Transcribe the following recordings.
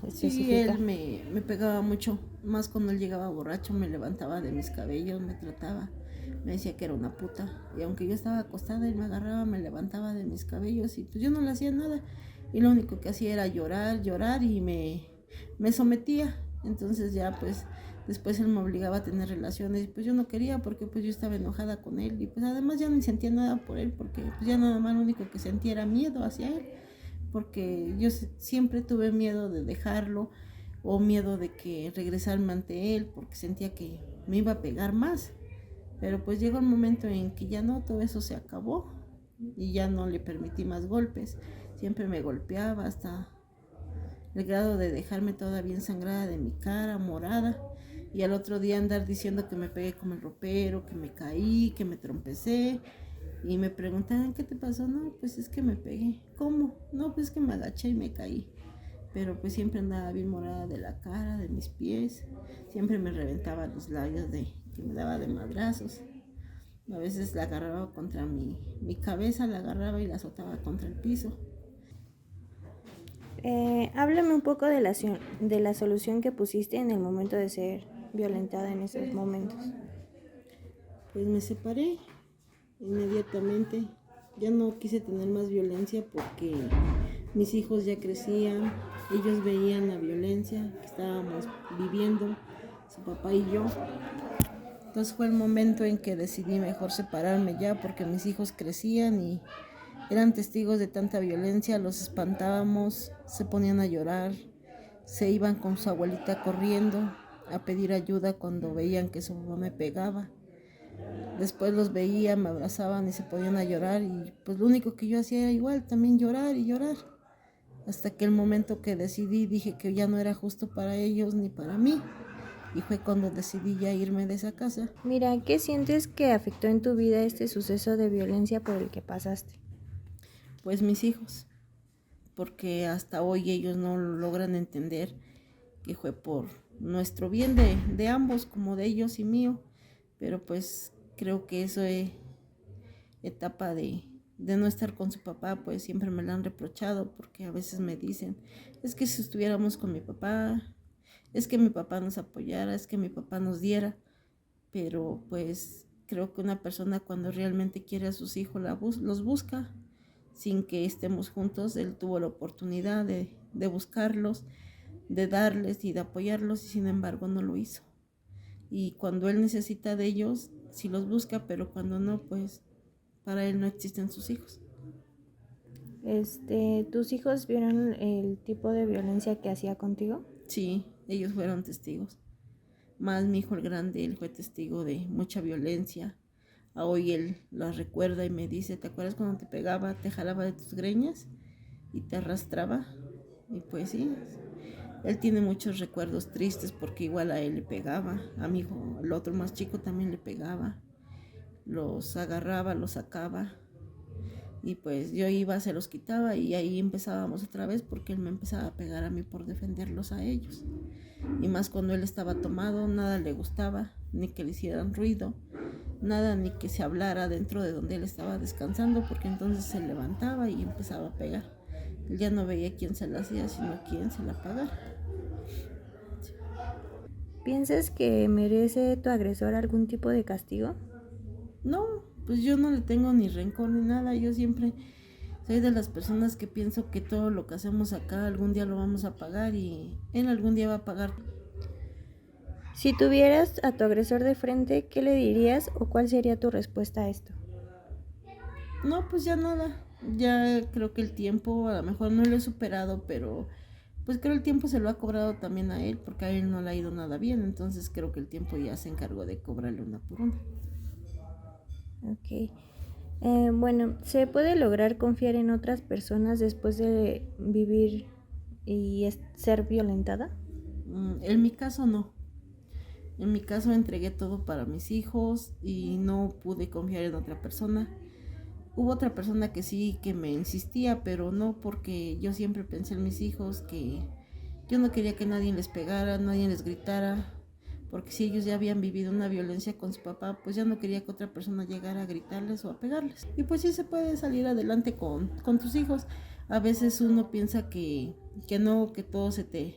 Sí, específica? él me pegaba mucho, más cuando él llegaba borracho, me levantaba de mis cabellos, me trataba, me decía que era una puta. Y aunque yo estaba acostada, él me agarraba, me levantaba de mis cabellos y pues yo no le hacía nada. Y lo único que hacía era llorar, llorar y me sometía. Entonces ya pues después él me obligaba a tener relaciones y pues yo no quería porque pues yo estaba enojada con él. Y pues además ya no sentía nada por él porque pues ya nada más lo único que sentía era miedo hacia él porque yo siempre tuve miedo de dejarlo o miedo de que regresarme ante él porque sentía que me iba a pegar más. Pero pues llegó el momento en que ya no, todo eso se acabó y ya no le permití más golpes. Siempre me golpeaba hasta el grado de dejarme toda bien sangrada de mi cara, morada. Y al otro día andar diciendo que me pegué como el ropero, que me caí, que me trompecé. Y me preguntaban, ¿qué te pasó? No, pues es que me pegué. ¿Cómo? No, pues es que me agaché y me caí. Pero pues siempre andaba bien morada de la cara, de mis pies. Siempre me reventaba los labios de que me daba de madrazos. A veces la agarraba contra mi cabeza, la agarraba y la azotaba contra el piso. Háblame un poco de de la solución que pusiste en el momento de ser violentada en esos momentos. Pues me separé inmediatamente. Ya no quise tener más violencia porque mis hijos ya crecían, ellos veían la violencia que estábamos viviendo, su papá y yo. Entonces fue el momento en que decidí mejor separarme ya porque mis hijos crecían y eran testigos de tanta violencia, los espantábamos, se ponían a llorar, se iban con su abuelita corriendo a pedir ayuda cuando veían que su mamá me pegaba. Después los veía, me abrazaban y se ponían a llorar y pues lo único que yo hacía era igual, también llorar y llorar. Hasta que el momento que decidí dije que ya no era justo para ellos ni para mí. Y fue cuando decidí ya irme de esa casa. Mira, ¿qué sientes que afectó en tu vida este suceso de violencia por el que pasaste? Pues mis hijos, porque hasta hoy ellos no logran entender que fue por nuestro bien de ambos, como de ellos y mío. Pero pues creo que eso es etapa de no estar con su papá, pues siempre me lo han reprochado porque a veces me dicen, es que si estuviéramos con mi papá, es que mi papá nos apoyara, es que mi papá nos diera, pero pues creo que una persona cuando realmente quiere a sus hijos los busca sin que estemos juntos. Él tuvo la oportunidad de buscarlos, de darles y de apoyarlos y sin embargo no lo hizo. Y cuando él necesita de ellos, sí los busca, pero cuando no, pues para él no existen sus hijos. ¿Tus hijos vieron el tipo de violencia que hacía contigo? Sí, ellos fueron testigos. Más mi hijo el grande, él fue testigo de mucha violencia. A hoy él lo recuerda y me dice, ¿te acuerdas cuando te pegaba, te jalaba de tus greñas y te arrastraba? Y pues sí, él tiene muchos recuerdos tristes porque igual a él le pegaba, a mi hijo, el otro más chico también le pegaba, los agarraba, los sacaba y pues yo iba, se los quitaba y ahí empezábamos otra vez porque él me empezaba a pegar a mí por defenderlos a ellos. Y más cuando él estaba tomado, nada le gustaba, ni que le hicieran ruido, nada, ni que se hablara dentro de donde él estaba descansando, porque entonces se levantaba y empezaba a pegar. Él ya no veía quién se la hacía, sino quién se la pagara. ¿Piensas que merece tu agresor algún tipo de castigo? No, pues yo no le tengo ni rencor ni nada, yo siempre soy de las personas que pienso que todo lo que hacemos acá algún día lo vamos a pagar y él algún día va a pagar. Si tuvieras a tu agresor de frente, ¿qué le dirías o cuál sería tu respuesta a esto? No, pues ya nada, ya creo que el tiempo, a lo mejor no lo he superado, pero pues creo el tiempo se lo ha cobrado también a él, porque a él no le ha ido nada bien, entonces creo que el tiempo ya se encargó de cobrarle una por una. Ok. Bueno, ¿se puede lograr confiar en otras personas después de vivir y ser violentada? En mi caso no, en mi caso entregué todo para mis hijos y no pude confiar en otra persona. Hubo otra persona que sí, que me insistía, pero no porque yo siempre pensé en mis hijos, que yo no quería que nadie les pegara, nadie les gritara, porque si ellos ya habían vivido una violencia con su papá, pues ya no quería que otra persona llegara a gritarles o a pegarles. Y pues sí se puede salir adelante con tus hijos. A veces uno piensa que no, que todo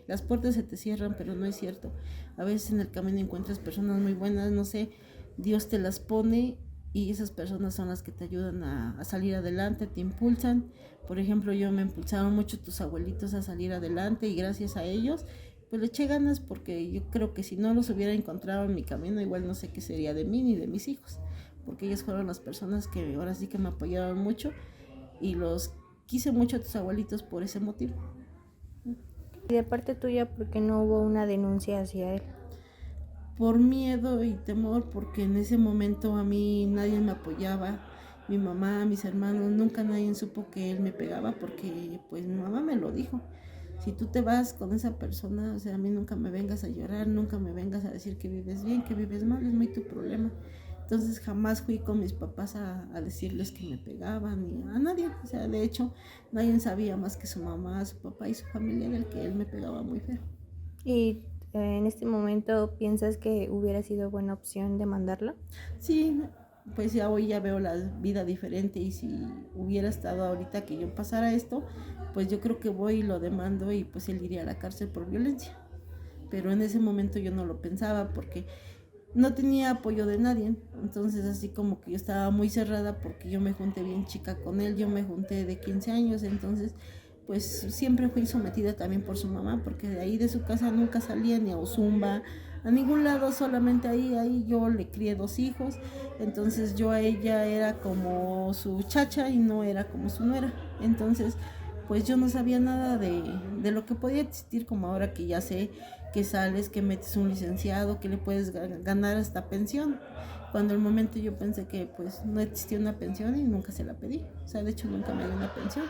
las puertas se te cierran, pero no es cierto. A veces en el camino encuentras personas muy buenas, no sé, Dios te las pone y esas personas son las que te ayudan a salir adelante, te impulsan. Por ejemplo, me impulsaron mucho tus abuelitos a salir adelante y gracias a ellos pues le eché ganas, porque yo creo que si no los hubiera encontrado en mi camino, igual no sé qué sería de mí ni de mis hijos, porque ellos fueron las personas que ahora sí que me apoyaron mucho y los quise mucho a tus abuelitos por ese motivo. Y de parte tuya, ¿por qué no hubo una denuncia hacia él? Por miedo y temor, porque en ese momento a mí nadie me apoyaba, mi mamá, mis hermanos, nunca nadie supo que él me pegaba, porque pues mi mamá me lo dijo: si tú te vas con esa persona, o sea, a mí nunca me vengas a llorar, nunca me vengas a decir que vives bien, que vives mal, es muy tu problema. Entonces jamás fui con mis papás a decirles que me pegaban, ni a nadie, o sea, de hecho nadie sabía más que su mamá, su papá y su familia del que él me pegaba muy feo. ¿Y en este momento piensas que hubiera sido buena opción demandarlo? Sí, pues ya hoy ya veo la vida diferente, y si hubiera estado ahorita que yo pasara esto, pues yo creo que voy y lo demando y pues él iría a la cárcel por violencia. Pero en ese momento yo no lo pensaba porque no tenía apoyo de nadie, entonces así como que yo estaba muy cerrada, porque yo me junté bien chica con él, yo me junté de 15 años, entonces pues siempre fui sometida también por su mamá, porque de ahí de su casa nunca salía ni a Ozumba, a ningún lado, solamente ahí yo le crié 2 hijos, entonces yo a ella era como su chacha y no era como su nuera, entonces pues yo no sabía nada de lo que podía existir, como ahora que ya sé que sales, que metes un licenciado, que le puedes ganar hasta pensión. Cuando el momento yo pensé que pues no existía una pensión y nunca se la pedí, o sea, de hecho nunca me dio una pensión.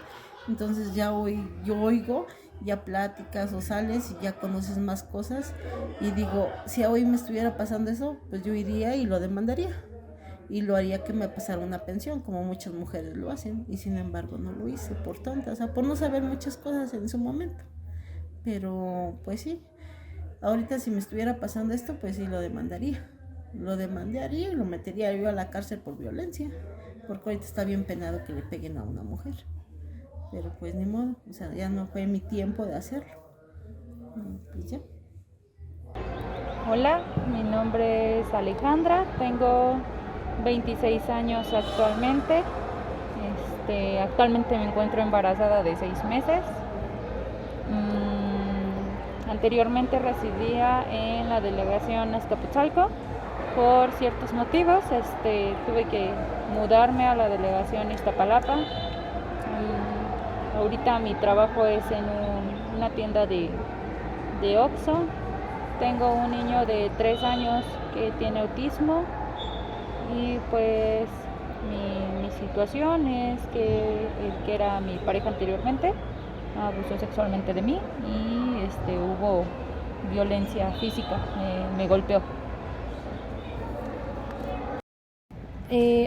Entonces ya hoy yo oigo, ya pláticas o sales y ya conoces más cosas y digo, si hoy me estuviera pasando eso, pues yo iría y lo demandaría y lo haría que me pasara una pensión, como muchas mujeres lo hacen, y sin embargo no lo hice por tonta, o sea, por no saber muchas cosas en su momento. Pero pues sí, ahorita si me estuviera pasando esto, pues sí lo demandaría. Lo demandaría y lo metería yo a la cárcel por violencia, porque ahorita está bien penado que le peguen a una mujer. Pero pues ni modo, o sea, ya no fue mi tiempo de hacerlo. Pues ya. Hola, mi nombre es Alejandra, tengo 26 años actualmente. Actualmente me encuentro embarazada de 6 meses. Anteriormente residía en la delegación Azcapotzalco. Por ciertos motivos tuve que mudarme a la delegación Iztapalapa. Ahorita mi trabajo es en una tienda de Oxxo. Tengo un niño de 3 años que tiene autismo y pues mi situación es que el que era mi pareja anteriormente abusó sexualmente de mí y hubo violencia física, me golpeó.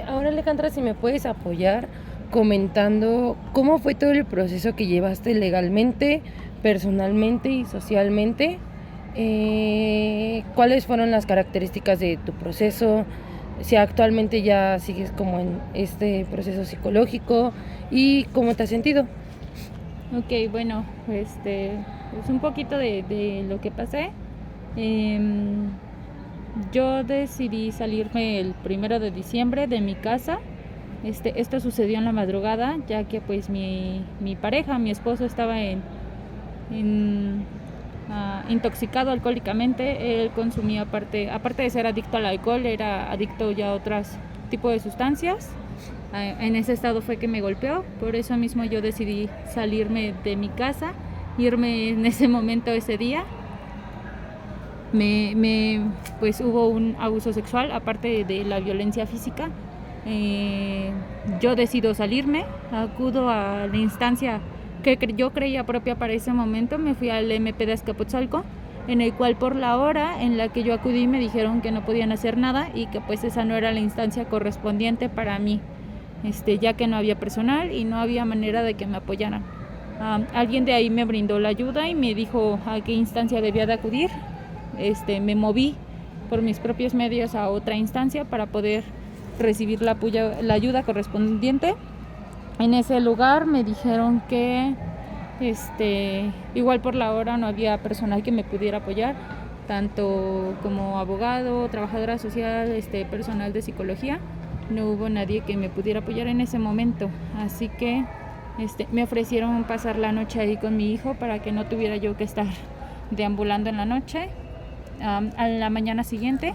Ahora, Alejandra, si me puedes apoyar comentando cómo fue todo el proceso que llevaste legalmente, personalmente y socialmente. ¿Cuáles fueron las características de tu proceso? Si actualmente ya sigues como en este proceso psicológico y cómo te has sentido. Ok, bueno, es un poquito de lo que pasé. Yo decidí salirme el 1 de diciembre de mi casa. Esto sucedió en la madrugada, ya que pues mi pareja, mi esposo, estaba intoxicado alcohólicamente. Él consumía, aparte de ser adicto al alcohol, era adicto ya a otros tipos de sustancias. En ese estado fue que me golpeó, por eso mismo yo decidí salirme de mi casa, irme en ese momento, ese día. Pues hubo un abuso sexual, aparte de la violencia física. Yo decido salirme, acudo a la instancia que yo creía propia para ese momento. Me fui al MP de Azcapotzalco, en el cual por la hora en la que yo acudí me dijeron que no podían hacer nada y que pues esa no era la instancia correspondiente para mí, ya que no había personal y no había manera de que me apoyaran. Alguien de ahí me brindó la ayuda y me dijo a qué instancia debía de acudir. Me moví por mis propios medios a otra instancia para poder recibir la ayuda correspondiente. En ese lugar me dijeron que igual por la hora no había personal que me pudiera apoyar, tanto como abogado, trabajadora social, personal de psicología. No hubo nadie que me pudiera apoyar en ese momento, así que me ofrecieron pasar la noche ahí con mi hijo para que no tuviera yo que estar deambulando en la noche. A la mañana siguiente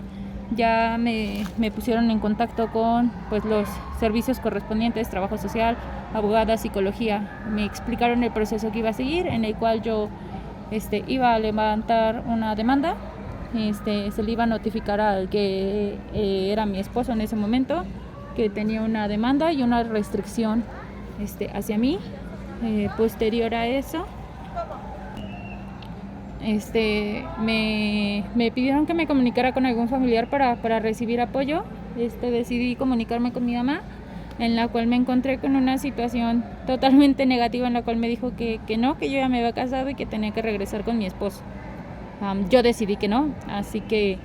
ya me pusieron en contacto con pues los servicios correspondientes, trabajo social, abogada, psicología. Me explicaron el proceso que iba a seguir, en el cual yo iba a levantar una demanda. Se le iba a notificar al que era mi esposo en ese momento que tenía una demanda y una restricción hacia mí. Posterior a eso, me pidieron que me comunicara con algún familiar para recibir apoyo. Decidí comunicarme con mi mamá, en la cual me encontré con una situación totalmente negativa, en la cual me dijo que no, que yo ya me había casado y que tenía que regresar con mi esposo. Yo decidí que no, así que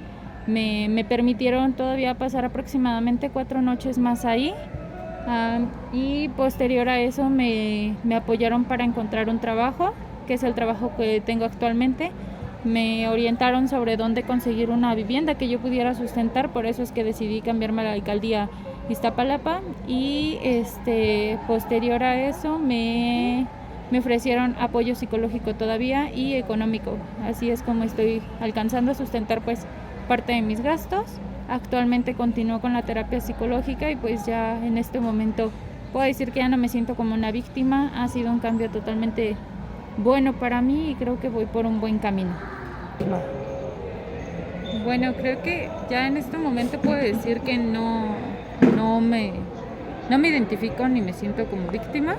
me permitieron todavía pasar aproximadamente 4 noches más ahí. Y posterior a eso me apoyaron para encontrar un trabajo, que es el trabajo que tengo actualmente. Me orientaron sobre dónde conseguir una vivienda que yo pudiera sustentar, por eso es que decidí cambiarme a la alcaldía Iztapalapa. Y posterior a eso me ofrecieron apoyo psicológico todavía y económico. Así es como estoy alcanzando a sustentar pues parte de mis gastos. Actualmente continúo con la terapia psicológica y pues ya en este momento puedo decir que ya no me siento como una víctima. Ha sido un cambio totalmente bueno para mí y creo que voy por un buen camino. Bueno, creo que ya en este momento puedo decir que no me identifico ni me siento como víctima,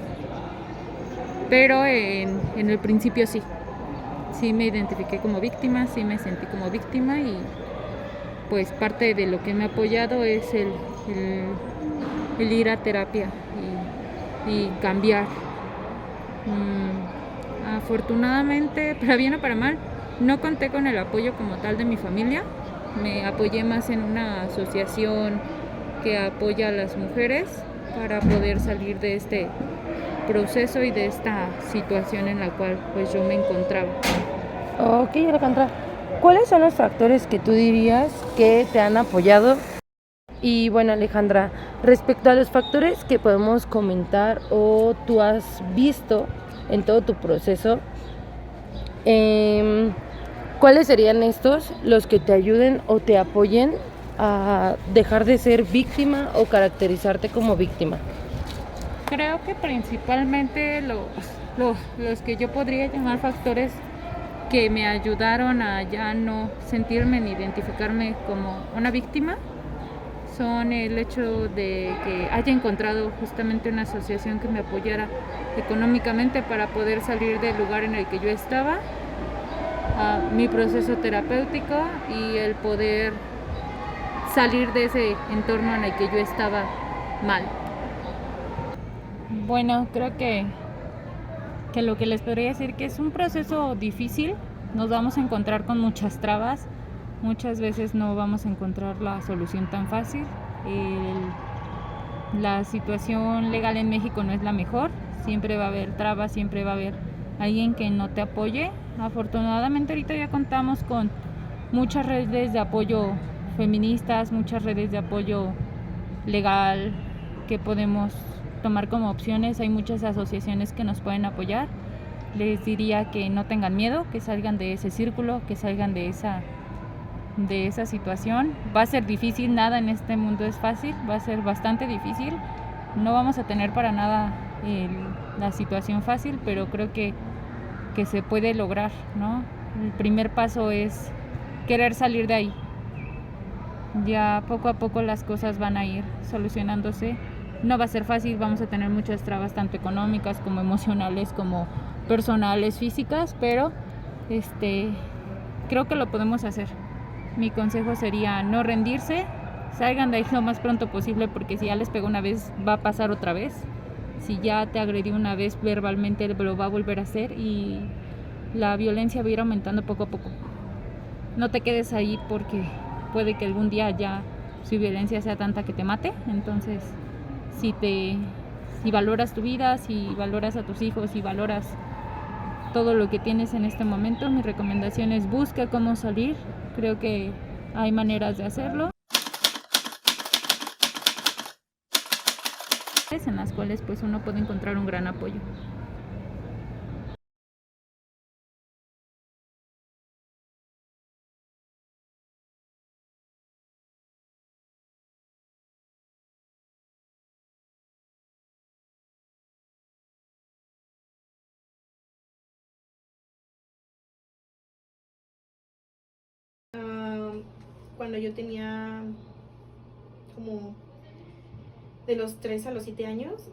pero en el principio sí me identifiqué como víctima, sí me sentí como víctima y pues parte de lo que me ha apoyado es el ir a terapia y cambiar. Afortunadamente, para bien o para mal, no conté con el apoyo como tal de mi familia. Me apoyé más en una asociación que apoya a las mujeres para poder salir de este proceso y de esta situación en la cual pues yo me encontraba. Ok, Alejandra, ¿cuáles son los factores que tú dirías que te han apoyado? Y bueno, Alejandra, respecto a los factores que podemos comentar o tú has visto en todo tu proceso, ¿cuáles serían estos los que te ayuden o te apoyen a dejar de ser víctima o caracterizarte como víctima? Creo que principalmente los que yo podría llamar factores que me ayudaron a ya no sentirme ni identificarme como una víctima son el hecho de que haya encontrado justamente una asociación que me apoyara económicamente para poder salir del lugar en el que yo estaba, mi proceso terapéutico y el poder salir de ese entorno en el que yo estaba mal. Bueno, creo que lo que les podría decir que es un proceso difícil. Nos vamos a encontrar con muchas trabas, muchas veces no vamos a encontrar la solución tan fácil. La situación legal en México no es la mejor, siempre va a haber trabas, siempre va a haber alguien que no te apoye. Afortunadamente ahorita ya contamos con muchas redes de apoyo feministas, muchas redes de apoyo legal que podemos tomar como opciones. Hay muchas asociaciones que nos pueden apoyar. Les diría que no tengan miedo, que salgan de ese círculo, que salgan de esa situación. Va a ser difícil, nada en este mundo es fácil, va a ser bastante difícil. No vamos a tener para nada la situación fácil, pero creo que se puede lograr, ¿no? El primer paso es querer salir de ahí. Ya poco a poco las cosas van a ir solucionándose. No va a ser fácil, vamos a tener muchas trabas tanto económicas como emocionales, como personales, físicas, pero creo que lo podemos hacer. Mi consejo sería no rendirse, salgan de ahí lo más pronto posible, porque si ya les pegó una vez, va a pasar otra vez. Si ya te agredió una vez verbalmente, lo va a volver a hacer y la violencia va a ir aumentando poco a poco. No te quedes ahí porque puede que algún día ya su violencia sea tanta que te mate. Entonces, si si valoras tu vida, si valoras a tus hijos, si valoras todo lo que tienes en este momento, mi recomendación es busca cómo salir. Creo que hay maneras de hacerlo, en las cuales pues uno puede encontrar un gran apoyo. Cuando yo tenía como de los 3 a los 7 años,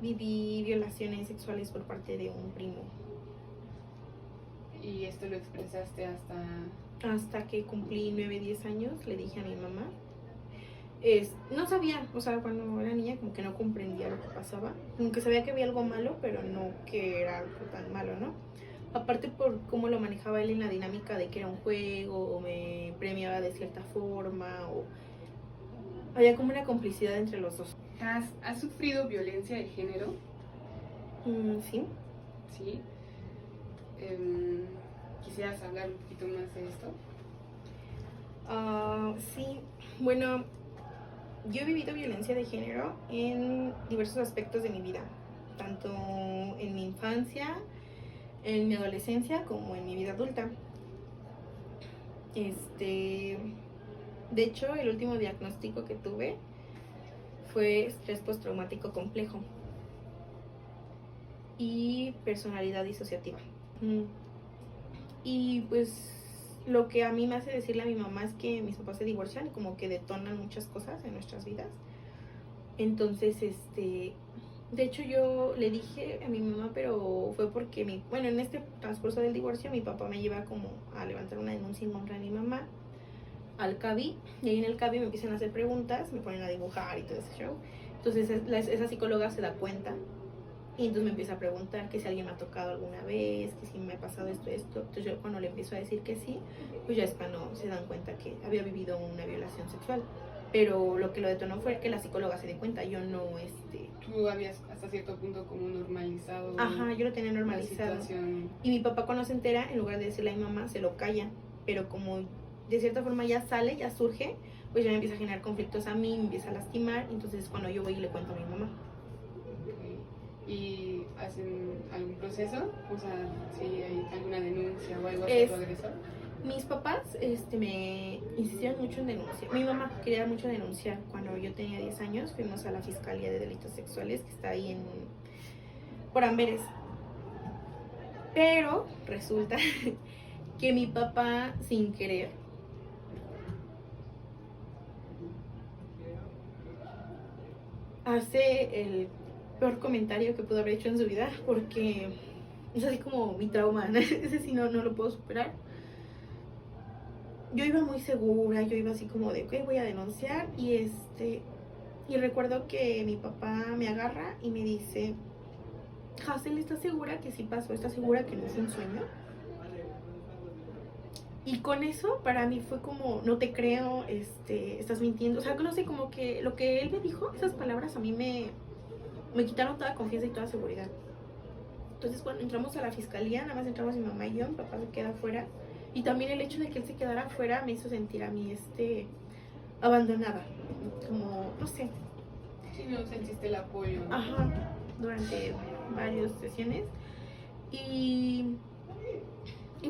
viví violaciones sexuales por parte de un primo. ¿Y esto lo expresaste Hasta que cumplí 9, 10 años, le dije a mi mamá. No sabía, o sea, cuando era niña como que no comprendía lo que pasaba. Como que sabía que había algo malo, pero no que era algo tan malo, ¿no? Aparte por cómo lo manejaba él en la dinámica de que era un juego, o me premiaba de cierta forma, o había como una complicidad entre los dos. ¿Has sufrido violencia de género? Sí. Sí. ¿Quisieras hablar un poquito más de esto? Sí, bueno, yo he vivido violencia de género en diversos aspectos de mi vida, tanto en mi infancia, en mi adolescencia, como en mi vida adulta. De hecho, el último diagnóstico que tuve fue estrés postraumático complejo y personalidad disociativa. Y pues lo que a mí me hace decirle a mi mamá es que mis papás se divorcian y como que detonan muchas cosas en nuestras vidas. Entonces, de hecho yo le dije a mi mamá, pero fue porque en este transcurso del divorcio mi papá me lleva como a levantar una denuncia en contra de mi mamá al CABI, y ahí en el CABI me empiezan a hacer preguntas, me ponen a dibujar y todo ese show. Entonces esa psicóloga se da cuenta y entonces me empieza a preguntar que si alguien me ha tocado alguna vez, que si me ha pasado esto. Entonces yo cuando le empiezo a decir que sí, pues ya es cuando se dan cuenta que había vivido una violación sexual. Pero lo que lo detonó fue que la psicóloga se dio cuenta, yo no, Tú habías hasta cierto punto como normalizado. Ajá, yo lo tenía normalizado. Y mi papá cuando se entera, en lugar de decirle a mi mamá, se lo calla. Pero como de cierta forma ya sale, ya surge, pues ya me empieza a generar conflictos a mí, me empieza a lastimar. Entonces cuando yo voy y le cuento a mi mamá. ¿Y hacen algún proceso? O sea, si hay alguna denuncia o algo hacia tu agresor. Mis papás me insistieron mucho en denunciar. Mi mamá quería mucho denunciar. Cuando yo tenía 10 años fuimos a la Fiscalía de Delitos Sexuales que está ahí por Amberes. Pero resulta que mi papá, sin querer, hace el peor comentario que pudo haber hecho en su vida, porque es así como mi trauma, ¿no? Ese sí no lo puedo superar. Yo iba muy segura, yo iba así como de, ok, voy a denunciar, y recuerdo que mi papá me agarra y me dice, Hazel, ¿estás segura que sí pasó? ¿Estás segura que no fue un sueño? Y con eso para mí fue como, no te creo, estás mintiendo. O sea, no sé, como que lo que él me dijo, esas palabras a mí me quitaron toda confianza y toda seguridad. Entonces cuando entramos a la fiscalía, nada más entramos mi mamá y yo, mi papá se queda afuera. Y también el hecho de que él se quedara afuera me hizo sentir a mí abandonada, como, no sé. Sí, no sentiste el apoyo, ¿no? Ajá, durante varias sesiones. Y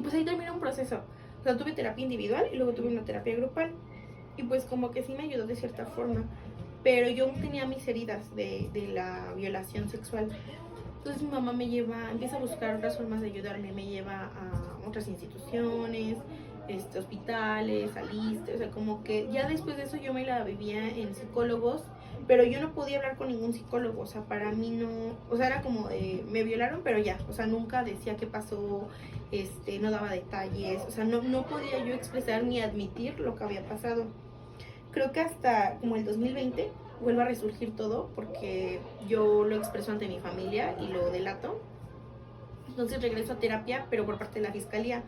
pues ahí terminó un proceso. O sea, tuve terapia individual y luego tuve una terapia grupal. Y pues como que sí me ayudó de cierta forma. Pero yo tenía mis heridas de la violación sexual. Entonces mi mamá empieza a buscar otras formas de ayudarme, me lleva a otras instituciones, hospitales, al ISSSTE, o sea, como que ya después de eso yo me la vivía en psicólogos, pero yo no podía hablar con ningún psicólogo, o sea, para mí no, o sea, era como de, me violaron, pero ya, o sea, nunca decía qué pasó, no daba detalles, o sea, no podía yo expresar ni admitir lo que había pasado. Creo que hasta como el 2020 vuelve a resurgir todo porque yo lo expreso ante mi familia y lo delato. Entonces regreso a terapia, pero por parte de la fiscalía.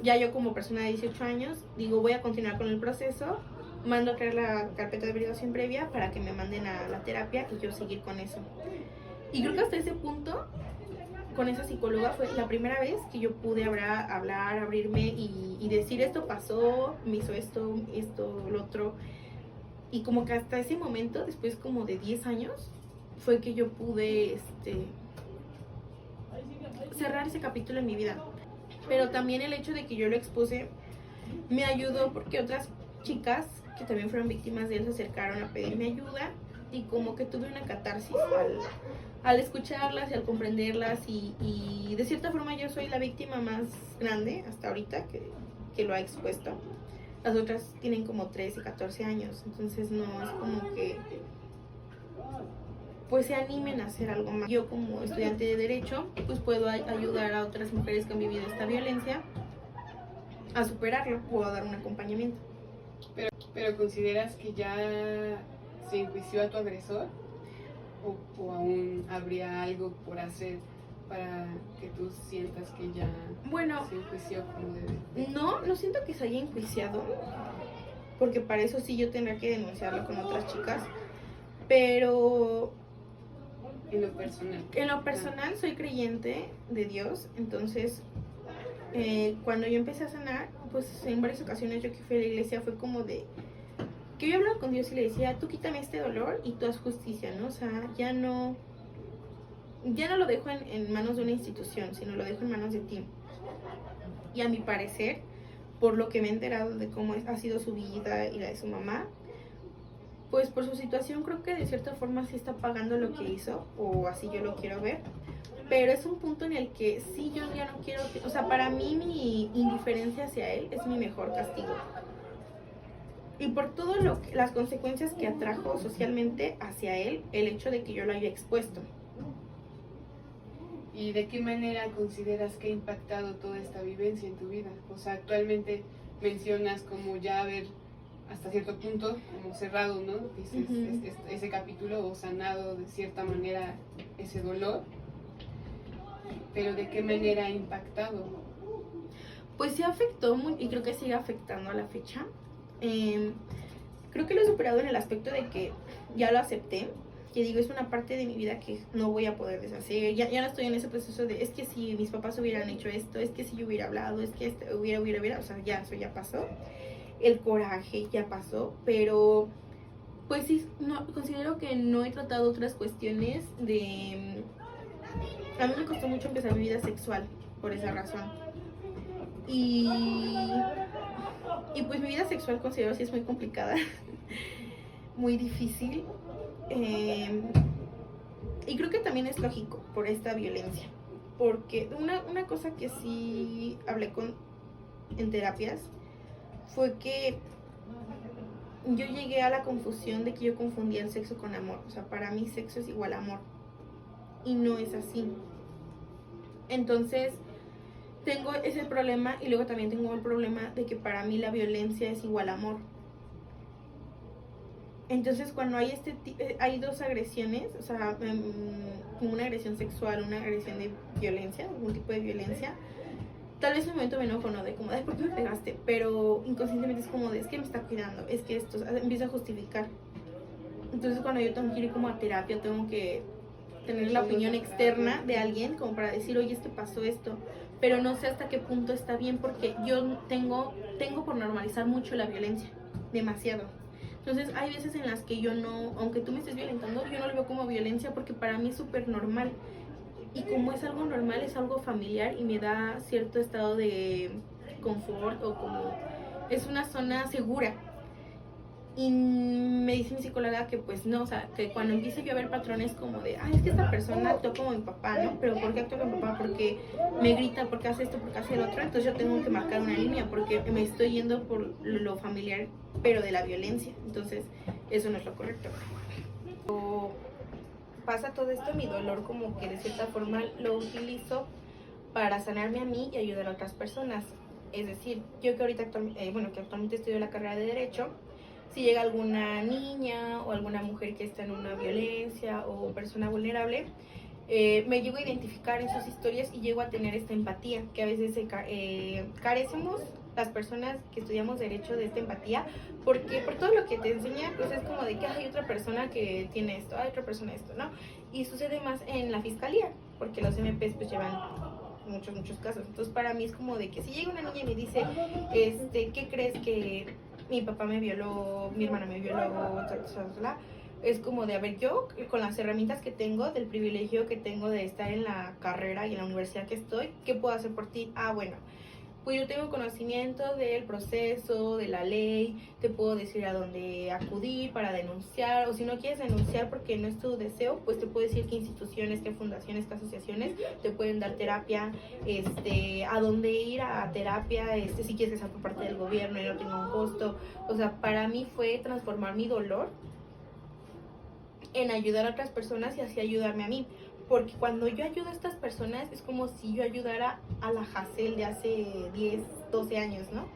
Ya yo como persona de 18 años digo, voy a continuar con el proceso mando a crear la carpeta de averiguación previa para que me manden a la terapia y yo seguir con eso. Y creo que hasta ese punto, con esa psicóloga, fue la primera vez que yo pude hablar, abrirme y decir esto pasó, me hizo esto, lo otro. Y como que hasta ese momento, después como de 10 años, fue que yo pude cerrar ese capítulo en mi vida. Pero también el hecho de que yo lo expuse me ayudó porque otras chicas que también fueron víctimas de él se acercaron a pedirme ayuda y como que tuve una catarsis al escucharlas y al comprenderlas y de cierta forma yo soy la víctima más grande hasta ahorita que lo ha expuesto. Las otras tienen como 13, 14 años, entonces no es como que pues se animen a hacer algo más. Yo como estudiante de Derecho pues puedo ayudar a otras mujeres que han vivido esta violencia a superarlo o a dar un acompañamiento. Pero ¿consideras que ya se enjuició a tu agresor? ¿O aún habría algo por hacer para que tú sientas que ya se enjuició como debe? No siento que se haya enjuiciado, porque para eso sí yo tendría que denunciarlo con otras chicas, pero en lo personal soy creyente de Dios, entonces cuando yo empecé a sanar, pues en varias ocasiones yo que fui a la iglesia fue como de que yo hablaba con Dios y le decía, tú quítame este dolor y tú haz justicia, ¿no? O sea, ya no lo dejo en manos de una institución, sino lo dejo en manos de ti. Y a mi parecer, por lo que me he enterado de cómo ha sido su vida y la de su mamá, pues por su situación creo que de cierta forma sí está pagando lo que hizo, o así yo lo quiero ver. Pero es un punto en el que sí yo ya no quiero, o sea, para mí mi indiferencia hacia él es mi mejor castigo. Y por todo las consecuencias que atrajo socialmente hacia él, el hecho de que yo lo haya expuesto. ¿Y de qué manera consideras que ha impactado toda esta vivencia en tu vida? O sea, actualmente mencionas como ya haber hasta cierto punto como cerrado, ¿no? Dices, ese capítulo o sanado de cierta manera ese dolor. Pero ¿de qué manera ha impactado? Pues sí afectó y creo que sigue afectando a la fecha. Creo que lo he superado en el aspecto de que ya lo acepté, que digo, es una parte de mi vida que no voy a poder deshacer. Ya no estoy en ese proceso de, es que si mis papás hubieran hecho esto, es que si yo hubiera hablado, es que hubiera, o sea, ya, eso ya pasó. El coraje ya pasó, pero pues sí, no, considero que no he tratado otras cuestiones de... A mí me costó mucho empezar mi vida sexual por esa razón. Y pues mi vida sexual considero que es muy complicada, muy difícil. Y creo que también es lógico por esta violencia. Porque una cosa que sí hablé en terapias fue que yo llegué a la confusión de que yo confundía el sexo con amor. O sea, para mí sexo es igual a amor. Y no es así. Entonces tengo ese problema y luego también tengo el problema de que para mí la violencia es igual a amor. Entonces cuando hay dos agresiones, o sea, una agresión sexual, una agresión de violencia, algún tipo de violencia, tal vez en un momento me enojo, ¿no? De como, ¿por qué me pegaste? Pero inconscientemente es como de, es que me está cuidando, es que esto, o sea, empiezo a justificar. Entonces cuando yo tengo que ir como a terapia, tengo que tener la opinión externa de alguien como para decir, oye, es que pasó esto, pero no sé hasta qué punto está bien porque yo tengo por normalizar mucho la violencia, demasiado. Entonces hay veces en las que yo no, aunque tú me estés violentando, yo no lo veo como violencia porque para mí es súper normal. Y como es algo normal, es algo familiar y me da cierto estado de confort o como es una zona segura. Y me dice mi psicóloga que pues no, o sea, que cuando empiece yo a ver patrones como de, es que esta persona actuó como mi papá, ¿no? Pero ¿por qué actúa como mi papá? Porque me grita, porque hace esto, porque hace el otro. Entonces yo tengo que marcar una línea porque me estoy yendo por lo familiar, pero de la violencia. Entonces eso no es lo correcto. Pasa todo esto, mi dolor como que de cierta forma lo utilizo para sanarme a mí y ayudar a otras personas. Es decir, yo que ahorita que actualmente estudio la carrera de Derecho, si llega alguna niña o alguna mujer que está en una violencia o persona vulnerable, me llego a identificar en sus historias y llego a tener esta empatía, que a veces carecemos las personas que estudiamos derecho de esta empatía, porque por todo lo que te enseña, pues es como de que hay otra persona que tiene esto, hay otra persona esto, ¿no? Y sucede más en la fiscalía, porque los MPs pues llevan muchos casos. Entonces para mí es como de que si llega una niña y me dice, ¿qué crees que mi papá me violó, mi hermana me violó, es como de, a ver, yo con las herramientas que tengo, del privilegio que tengo de estar en la carrera y en la universidad que estoy, ¿qué puedo hacer por ti? Ah, bueno, pues yo tengo conocimiento del proceso, de la ley, te puedo decir a dónde acudir para denunciar, o si no quieres denunciar porque no es tu deseo, pues te puedo decir qué instituciones, qué fundaciones, qué asociaciones te pueden dar terapia, a dónde ir a terapia, si quieres que sea por parte del gobierno y no tenga un costo. O sea, para mí fue transformar mi dolor en ayudar a otras personas y así ayudarme a mí. Porque cuando yo ayudo a estas personas es como si yo ayudara a la Hazel de hace 10, 12 años, ¿no?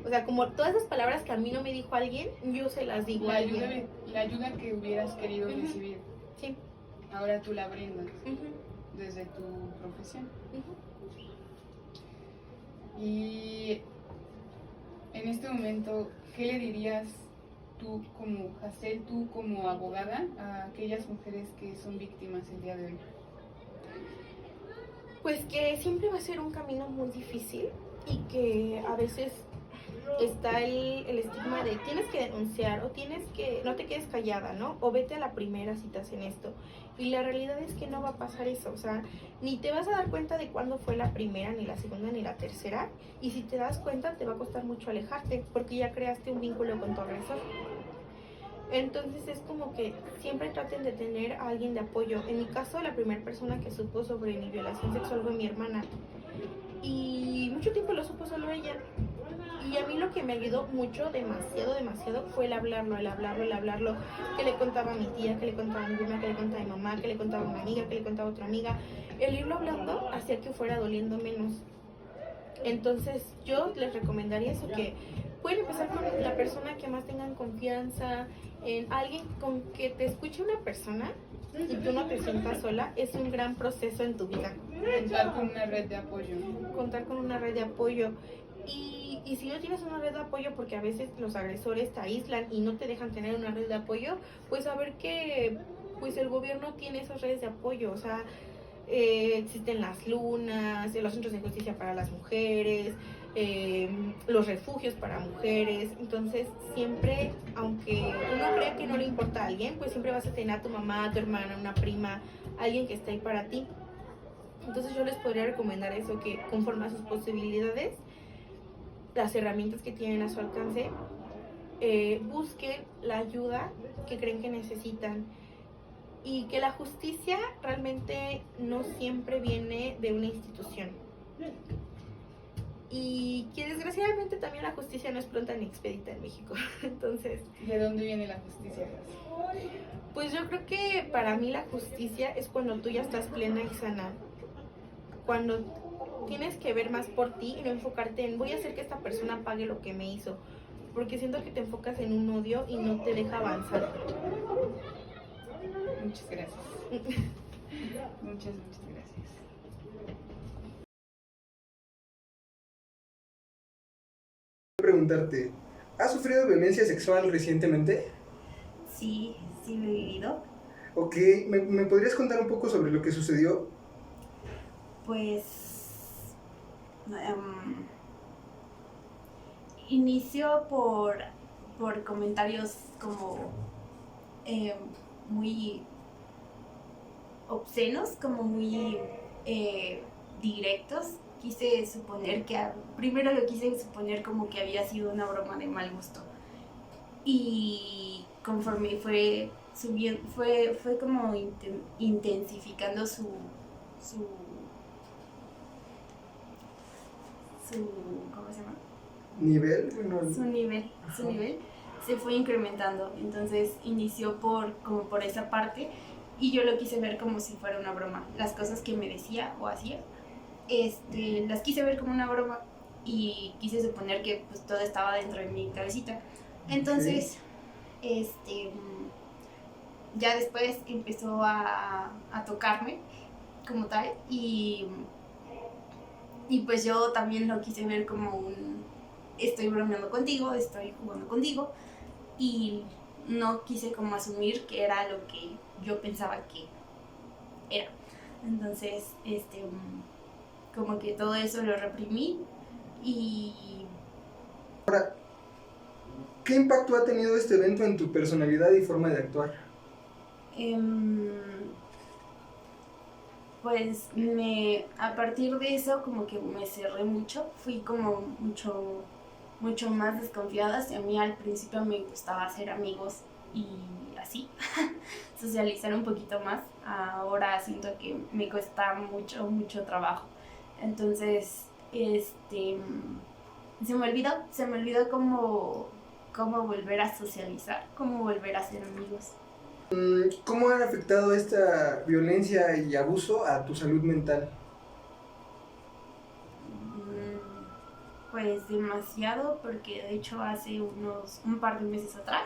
O sea, como todas esas palabras que a mí no me dijo alguien, yo se las digo a alguien. La ayuda que hubieras querido recibir. Sí. Ahora tú la brindas desde tu profesión. Y en este momento, ¿qué le dirías tú como Hazel, tú como abogada, a aquellas mujeres que son víctimas el día de hoy? Pues que siempre va a ser un camino muy difícil y que a veces está el estigma de tienes que denunciar o no te quedes callada, ¿no? O vete a la primera si te hacen esto. Y la realidad es que no va a pasar eso, o sea, ni te vas a dar cuenta de cuándo fue la primera, ni la segunda, ni la tercera. Y si te das cuenta te va a costar mucho alejarte porque ya creaste un vínculo con tu agresor. Entonces es como que siempre traten de tener a alguien de apoyo. En mi caso, la primera persona que supo sobre mi violación sexual fue mi hermana. Y mucho tiempo lo supo solo ella. Y a mí lo que me ayudó mucho, demasiado, fue el hablarlo. Que le contaba a mi tía, que le contaba a mi prima, que le contaba a mi mamá, que le contaba a una amiga, que le contaba a otra amiga. El irlo hablando hacía que fuera doliendo menos. Entonces yo les recomendaría eso, que pueden empezar con la persona que más tengan confianza, en alguien con que te escuche una persona y tú no te sientas sola. Es un gran proceso en tu vida. Contar con una red de apoyo. Contar con una red de apoyo. Y si no tienes una red de apoyo, porque a veces los agresores te aíslan y no te dejan tener una red de apoyo, pues saber que pues el gobierno tiene esas redes de apoyo. O sea, existen las lunas, los centros de justicia para las mujeres, los refugios para mujeres. Entonces siempre, aunque uno crea que no le importa a alguien, pues siempre vas a tener a tu mamá, a tu hermana, una prima, alguien que esté ahí para ti. Entonces yo les podría recomendar eso, que conforme a sus posibilidades, las herramientas que tienen a su alcance, busquen la ayuda que creen que necesitan. Y que la justicia realmente no siempre viene de una institución. Y que desgraciadamente también la justicia no es pronta ni expedita en México. Entonces, ¿de dónde viene la justicia? pues yo creo que para mí la justicia es cuando tú ya estás plena y sana. Cuando tienes que ver más por ti y no enfocarte en voy a hacer que esta persona pague lo que me hizo. Porque siento que te enfocas en un odio y no te deja avanzar. Muchas gracias. Muchas gracias. Preguntarte, ¿has sufrido violencia sexual recientemente? Sí, lo he vivido. Ok, ¿me podrías contar un poco sobre lo que sucedió? Pues inició por comentarios como muy obscenos, como muy directos. Primero lo quise suponer como que había sido una broma de mal gusto. Y conforme fue subiendo, fue como intensificando su ¿cómo se llama? ¿Nivel? Su nivel se fue incrementando. Entonces inició como por esa parte y yo lo quise ver como si fuera una broma. Las cosas que me decía o hacía, las quise ver como una broma y quise suponer que pues todo estaba dentro de mi cabecita. Entonces, ya después empezó a tocarme como tal y pues yo también lo quise ver como un estoy bromeando contigo, estoy jugando contigo y no quise como asumir que era lo que yo pensaba que era. Entonces, como que todo eso lo reprimí y... ¿Qué impacto ha tenido este evento en tu personalidad y forma de actuar? Pues a partir de eso como que me cerré mucho, fui como mucho más desconfiada. A mí al principio me gustaba hacer amigos y así, socializar un poquito más. Ahora siento que me cuesta mucho trabajo. Entonces, se me olvidó cómo volver a socializar, cómo volver a ser amigos. ¿Cómo han afectado esta violencia y abuso a tu salud mental? Pues demasiado, porque de hecho hace un par de meses atrás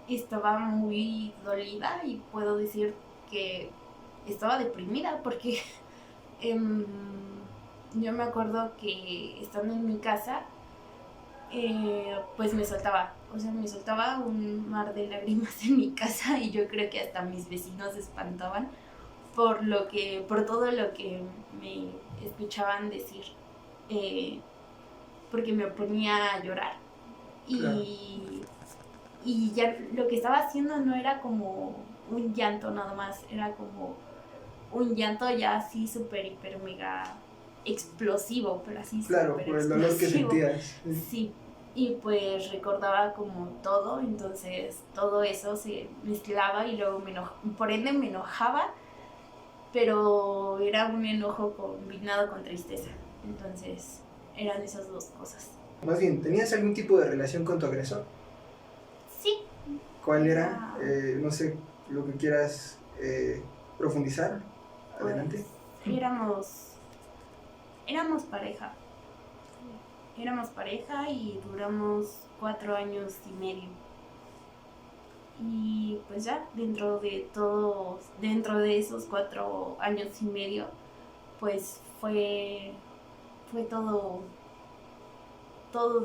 estaba muy dolida y puedo decir que estaba deprimida porque yo me acuerdo que estando en mi casa pues me soltaba un mar de lágrimas en mi casa y yo creo que hasta mis vecinos se espantaban por todo lo que me escuchaban decir, porque me ponía a llorar. Claro. Y ya lo que estaba haciendo no era como un llanto nada más, era como un llanto ya así súper, hiper, mega explosivo, pero así claro, súper por el dolor que sentías. Sí, y pues recordaba como todo, entonces todo eso se mezclaba y luego por ende me enojaba, pero era un enojo combinado con tristeza, entonces eran esas dos cosas. Más bien, ¿tenías algún tipo de relación con tu agresor? Sí. ¿Cuál era? No sé, lo que quieras profundizar. Adelante. Pues, éramos pareja. Éramos pareja y duramos 4 años y medio. Y pues ya, dentro de esos 4 años y medio, pues fue todo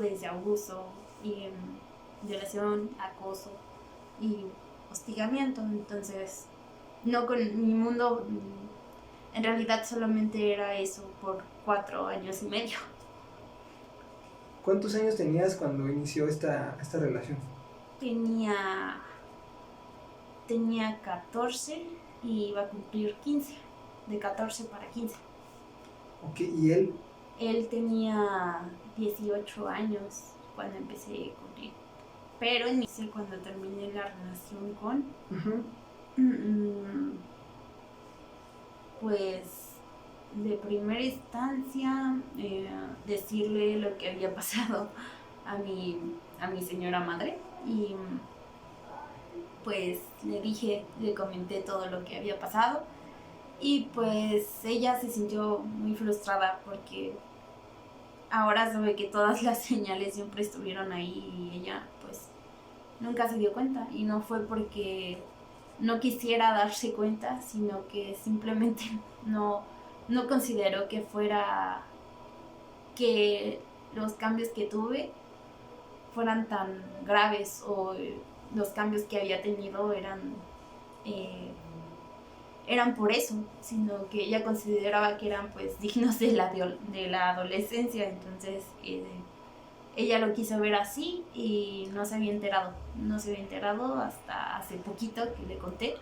desde abuso y violación, acoso y hostigamiento. Entonces, no con mi mundo, en realidad solamente era eso por 4 años y medio. ¿Cuántos años tenías cuando inició esta relación? Tenía 14 y iba a cumplir 15, de 14 para 15. Ok, ¿y él? Él tenía 18 años cuando empecé a cumplir, pero inicié cuando terminé la relación con, pues de primera instancia decirle lo que había pasado a mi señora madre y pues le comenté todo lo que había pasado y pues ella se sintió muy frustrada porque ahora sabe que todas las señales siempre estuvieron ahí y ella pues nunca se dio cuenta y no fue porque no quisiera darse cuenta, sino que simplemente no consideró que los cambios que tuve fueran tan graves o los cambios que había tenido eran por eso, sino que ella consideraba que eran pues dignos de la adolescencia. Entonces ella lo quiso ver así y no se había enterado hasta hace poquito que le conté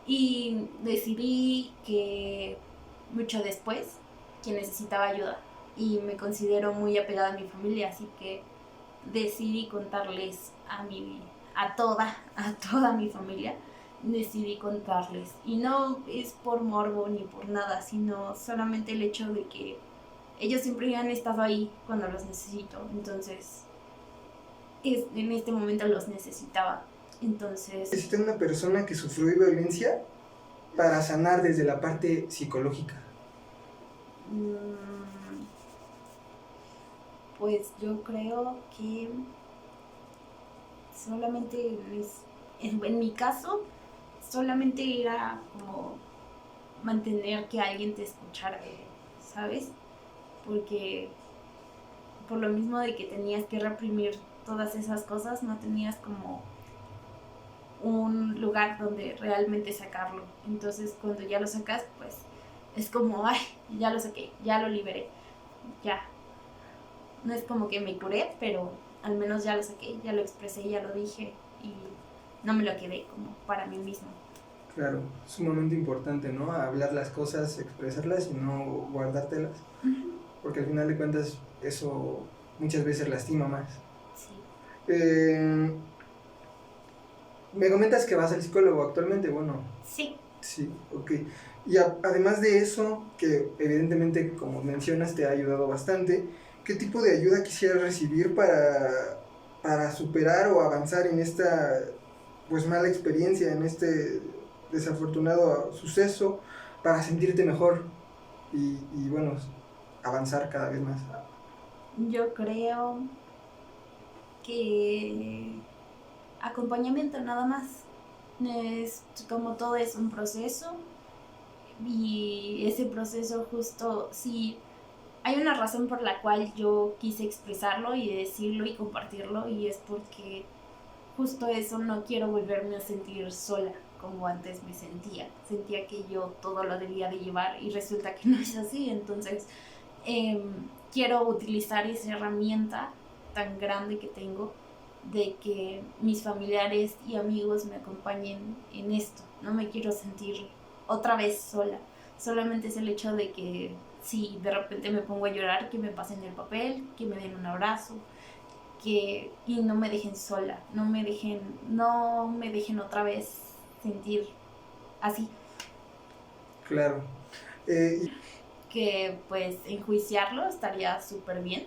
y decidí que mucho después que necesitaba ayuda y me considero muy apegada a mi familia, así que decidí contarles a toda mi familia, decidí contarles y no es por morbo ni por nada, sino solamente el hecho de que ellos siempre han estado ahí cuando los necesito, entonces en este momento los necesitaba. Entonces ¿Necesita una persona que sufrió violencia para sanar desde la parte psicológica? Pues yo creo que solamente en mi caso, solamente era como mantener que alguien te escuchara, ¿sabes? Porque por lo mismo de que tenías que reprimir todas esas cosas, no tenías como un lugar donde realmente sacarlo. Entonces cuando ya lo sacas, pues es como, ay, ya lo saqué, ya lo liberé, ya. No es como que me curé, pero al menos ya lo saqué, ya lo expresé, ya lo dije y no me lo quedé como para mí mismo. Claro, es un momento importante, ¿no? Hablar las cosas, expresarlas y no guardártelas. Porque al final de cuentas eso muchas veces lastima más. Sí. Me comentas que vas al psicólogo actualmente, bueno. Sí. Sí, ok. Y además de eso, que evidentemente como mencionas te ha ayudado bastante, ¿qué tipo de ayuda quisieras recibir para superar o avanzar en esta pues mala experiencia, en este desafortunado suceso, para sentirte mejor y bueno, avanzar cada vez más? Yo creo que acompañamiento nada más. Es como todo es un proceso y ese proceso justo sí hay una razón por la cual yo quise expresarlo y decirlo y compartirlo y es porque justo eso, no quiero volverme a sentir sola como antes me sentía. Sentía que yo todo lo debía de llevar y resulta que no es así. Entonces quiero utilizar esa herramienta tan grande que tengo de que mis familiares y amigos me acompañen en esto. No me quiero sentir otra vez sola. Solamente es el hecho de que si de repente me pongo a llorar, que me pasen el papel, que me den un abrazo, y no me dejen sola, no me dejen otra vez sentir así. Claro. Que pues enjuiciarlo estaría súper bien,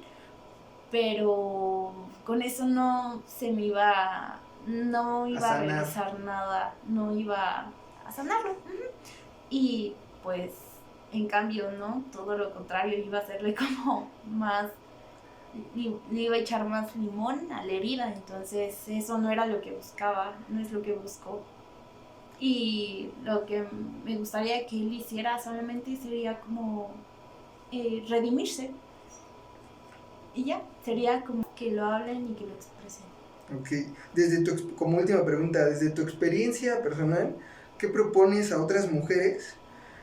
pero con eso no iba a realizar nada, no iba a sanarlo. Y pues en cambio, ¿no? Todo lo contrario, iba a hacerle como más, le iba a echar más limón a la herida, entonces eso no era lo que buscaba, no es lo que buscó. Y lo que me gustaría que él hiciera solamente sería como redimirse. Y ya, sería como que lo hablen y que lo expresen. Ok, como última pregunta, desde tu experiencia personal, ¿qué propones a otras mujeres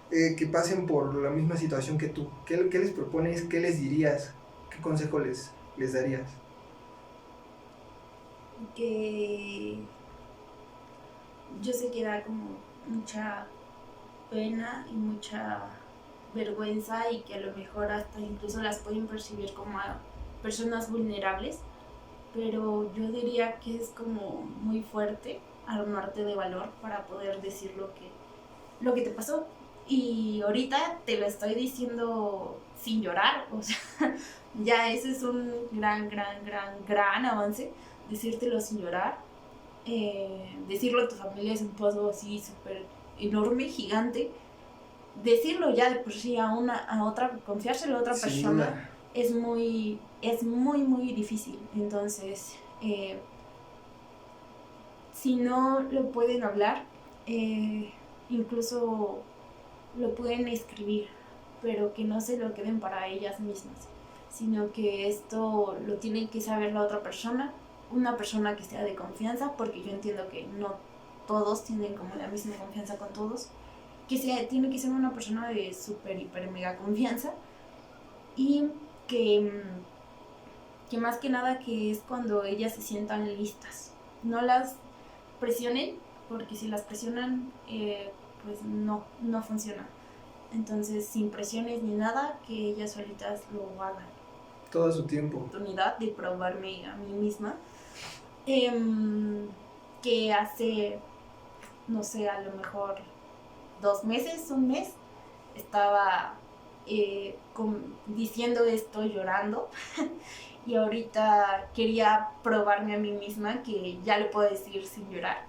que pasen por la misma situación que tú? ¿Qué les propones? ¿Qué les dirías? ¿Qué consejo les darías? Que yo sé que da como mucha pena y mucha vergüenza y que a lo mejor hasta incluso las pueden percibir como a personas vulnerables, pero yo diría que es como muy fuerte armarte de valor para poder decir lo que te pasó. Y ahorita te lo estoy diciendo sin llorar, o sea, ya ese es un gran avance, decírtelo sin llorar. Decirlo a tu familia es un paso así súper enorme, gigante. Decirlo ya de por sí a otra, confiárselo a otra persona es muy difícil. Entonces, si no lo pueden hablar, incluso lo pueden escribir, pero que no se lo queden para ellas mismas, sino que esto lo tiene que saber la otra persona, una persona que sea de confianza, porque yo entiendo que no todos tienen como la misma confianza con todos, tiene que ser una persona de súper, hiper, mega confianza y que más que nada que es cuando ellas se sientan listas. No las presionen, porque si las presionan, pues no funciona. Entonces, sin presiones ni nada, que ellas solitas lo hagan. Todo a su tiempo. Oportunidad de probarme a mí misma. Que hace, no sé, a lo mejor 2 meses, un mes, estaba diciendo esto llorando y ahorita quería probarme a mí misma que ya lo puedo decir sin llorar.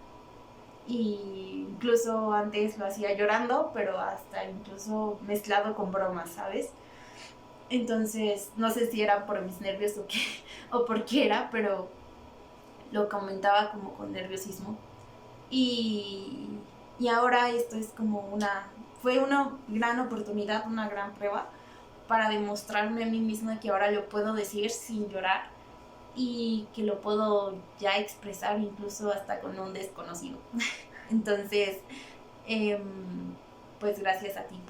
Y incluso antes lo hacía llorando, pero hasta incluso mezclado con bromas, ¿sabes? Entonces, no sé si era por mis nervios o qué, o por qué era, pero lo comentaba como con nerviosismo. Y ahora esto es como fue una gran oportunidad, una gran prueba para demostrarme a mí misma que ahora lo puedo decir sin llorar y que lo puedo ya expresar incluso hasta con un desconocido. Entonces, pues gracias a ti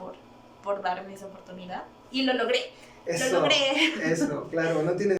por darme esa oportunidad y lo logré. Eso, Lo logré. eso, claro, no tienes